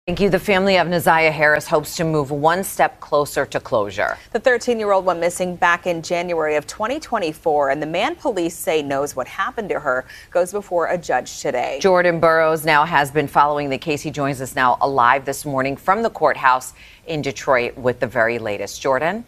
Thank you. The family of Naziah Harris hopes to move one step closer to closure. The 13-year-old went missing back in January of 2024, and the man police say knows what happened to her goes before a judge today. Jordan Burroughs now has been following the case. He joins us now live this morning from the courthouse in Detroit with the very latest. Jordan?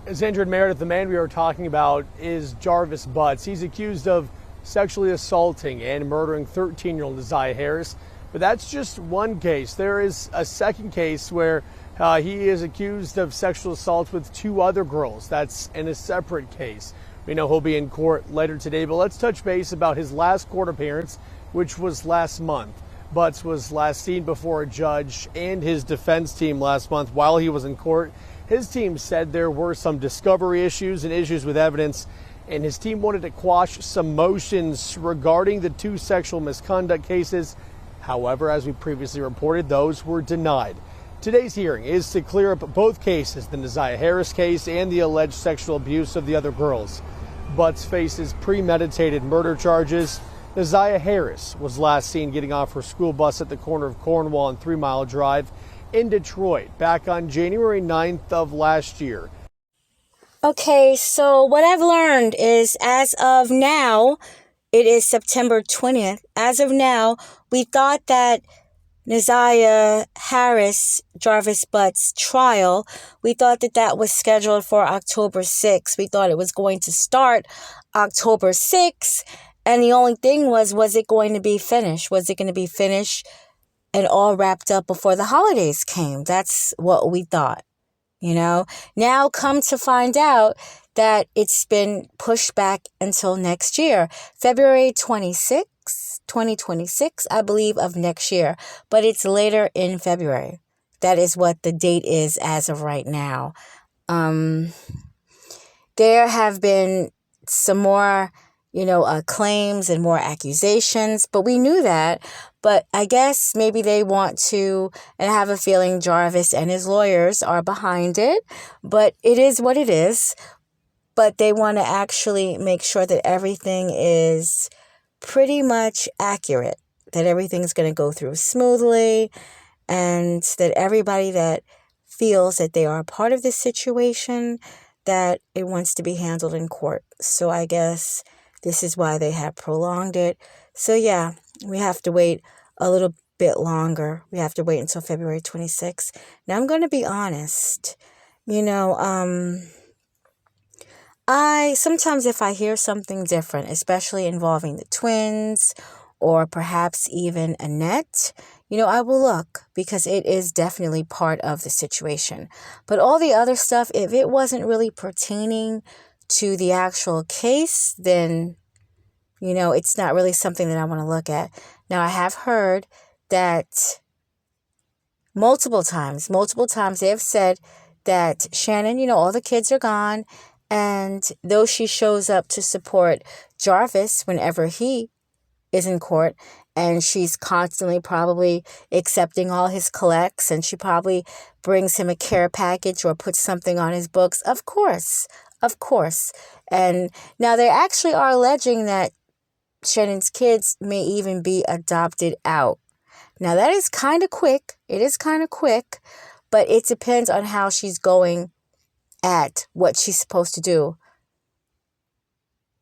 As Andrew and Meredith, the man we are talking about is Jarvis Butts. He's accused of sexually assaulting and murdering 13-year-old Naziah Harris. But that's just one case. There is a second case where he is accused of sexual assault with two other girls. That's in a separate case. We know he'll be in court later today, but let's touch base about his last court appearance, which was last month. Butts was last seen before a judge and his defense team last month while he was in court. His team said there were some discovery issues and issues with evidence, and his team wanted to quash some motions regarding the two sexual misconduct cases. However, as we previously reported, those were denied. Today's hearing is to clear up both cases, the Naziah Harris case and the alleged sexual abuse of the other girls. Butts faces premeditated murder charges. Naziah Harris was last seen getting off her school bus at the corner of Cornwall and 3 Mile Drive in Detroit back on January 9th of last year. Okay, so what I've learned is as of now, it is September 20th. As of now, we thought that Naziah Harris, Jarvis Butts trial, we thought that that was scheduled for October 6th. We thought it was going to start October 6th. And the only thing was it going to be finished? Was it going to be finished and all wrapped up before the holidays came? That's what we thought. Now come to find out that it's been pushed back until next year, February 26, 2026, I believe, of next year. But it's later in February. That is what the date is as of right now. There have been some more, claims and more accusations, but we knew that. But I guess maybe they want to, and I have a feeling Jarvis and his lawyers are behind it, but it is what it is. But they want to actually make sure that everything is pretty much accurate, that everything's going to go through smoothly, and that everybody that feels that they are a part of this situation, that it wants to be handled in court. So I guess this is why they have prolonged it. So yeah, we have to wait a little bit longer. We have to wait until February 26th. Now, I'm going to be honest. I sometimes if I hear something different, especially involving the twins or perhaps even Annette, I will look because it is definitely part of the situation. But all the other stuff, if it wasn't really pertaining to the actual case, then, it's not really something that I want to look at. Now, I have heard that multiple times they have said that Shannon, all the kids are gone. And though she shows up to support Jarvis whenever he is in court, and she's constantly probably accepting all his collects, and she probably brings him a care package or puts something on his books. Of course. And now they actually are alleging that Shannon's kids may even be adopted out. Now that is kind of quick. It is kind of quick, but it depends on how she's going at what she's supposed to do.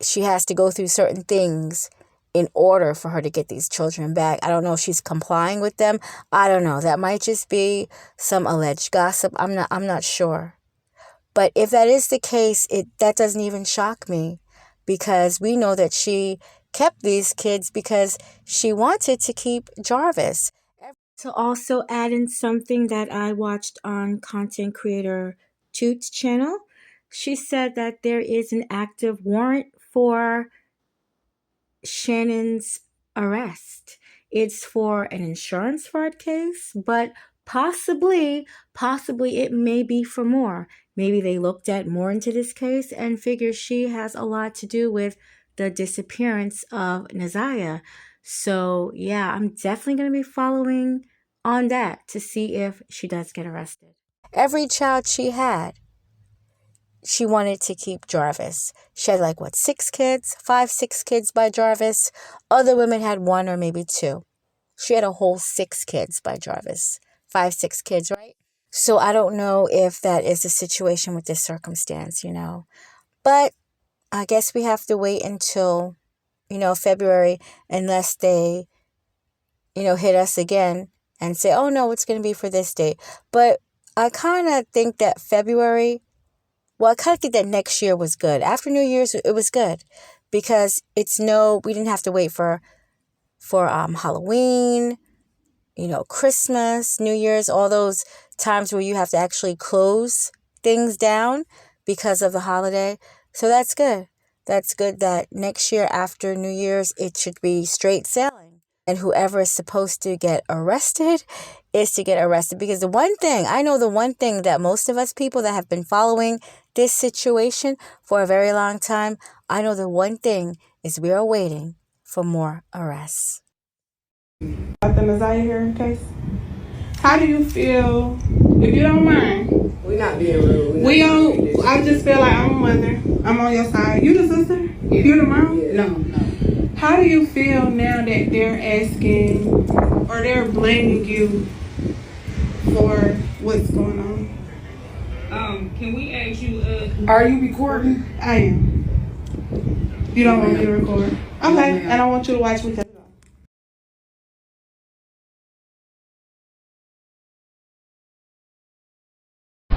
She has to go through certain things in order for her to get these children back. I don't know if she's complying with them. I don't know. That might just be some alleged gossip. I'm not sure. But if that is the case, that doesn't even shock me, because we know that she kept these kids because she wanted to keep Jarvis. To also add in something that I watched on content creator Toot's channel, she said that there is an active warrant for Shannon's arrest. It's for an insurance fraud case, but possibly it may be for more. Maybe they looked at more into this case and figure she has a lot to do with the disappearance of Naziah. So yeah, I'm definitely going to be following on that to see if she does get arrested. Every child she had, she wanted to keep Jarvis. She had 6 kids by Jarvis. Other women had 1 or maybe 2. She had a whole 6 kids by Jarvis. 5, 6 kids, right? So I don't know if that is the situation with this circumstance, But I guess we have to wait until, February, unless they, hit us again and say, oh no, it's going to be for this date. But I kind of think that February, I kind of think that next year was good. After New Year's, it was good because we didn't have to wait for Halloween, Christmas, New Year's, all those times where you have to actually close things down because of the holiday. So that's good. That's good that next year after New Year's, it should be straight sailing. And whoever is supposed to get arrested is to get arrested. Because the one thing that most of us people that have been following this situation for a very long time, I know the one thing is we are waiting for more arrests. About the Naziah hearing case. How do you feel, if you don't mind? We're not being rude. I just feel like I'm a mother. I'm on your side. You the sister? Yeah. You the mom? Yeah. No. How do you feel now that they're asking or they're blaming you for what's going on? Can we ask you, Are you recording? I am. You don't want me to record? Okay, and I want you to watch me.